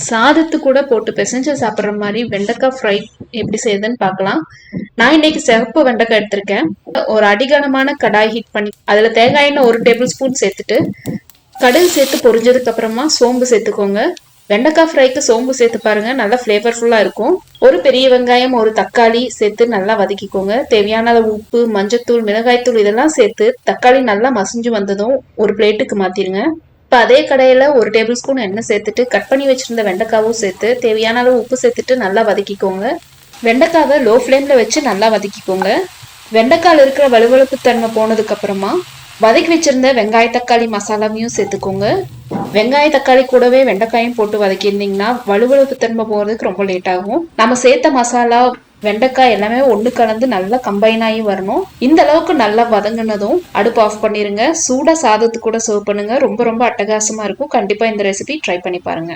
சாதத்து கூட போட்டு பிசைஞ்சு சாப்பிட்ற மாதிரி வெண்டைக்காய் ஃப்ரை எப்படி செய்யுதுன்னு பார்க்கலாம். நான் இன்னைக்கு சிவப்பு வெண்டைக்காய் எடுத்திருக்கேன். ஒரு அடிகனமான கடாய் ஹீட் பண்ணி அதில் தேங்காய் எண்ணெய் 1 டேபிள் ஸ்பூன் சேர்த்துட்டு கடுகு சேர்த்து பொரிஞ்சதுக்கு அப்புறமா சோம்பு சேர்த்துக்கோங்க. வெண்டைக்காய் ஃப்ரைக்கு சோம்பு சேர்த்து பாருங்க, நல்லா ஃப்ளேவர்ஃபுல்லாக இருக்கும். ஒரு பெரிய வெங்காயம், ஒரு தக்காளி சேர்த்து நல்லா வதக்கிக்கோங்க. தேவையான உப்பு, மஞ்சத்தூள், மிளகாய்த்தூள் இதெல்லாம் சேர்த்து தக்காளி நல்லா மசிஞ்சு வந்ததும் ஒரு பிளேட்டுக்கு மாற்றிடுங்க. இப்போ அதே கடையில் 1 டேபிள் ஸ்பூன் எண்ணெய் சேர்த்துட்டு கட் பண்ணி வச்சிருந்த வெண்டைக்காவும் சேர்த்து தேவையான அளவு உப்பு சேர்த்துட்டு நல்லா வதக்கிக்கோங்க. வெண்டைக்காவை லோ ஃப்ளேமில் வச்சு நல்லா வதக்கிக்கோங்க. வெண்டைக்காயில் இருக்கிற வலுவழுப்பு தன்மை போனதுக்கு அப்புறமா வதக்கி வச்சிருந்த வெங்காய தக்காளி மசாலாவையும் சேர்த்துக்கோங்க. வெங்காய தக்காளி கூடவே வெண்டைக்காயும் போட்டு வதக்கியிருந்தீங்கன்னா வலுவழுப்பு தன்மை போகிறதுக்கு ரொம்ப லேட் ஆகும். நம்ம சேர்த்த மசாலா, வெண்டைக்காய் எல்லாமே ஒன்று கலந்து நல்லா கம்பைன் ஆகி வரணும். இந்த அளவுக்கு நல்லா வதங்கினதும் அடுப்பு ஆஃப் பண்ணிருங்க. சூடாக சாதத்து கூட சர்வ் பண்ணுங்க. ரொம்ப ரொம்ப அட்டகாசமா இருக்கும். கண்டிப்பா இந்த ரெசிபி ட்ரை பண்ணி பாருங்க.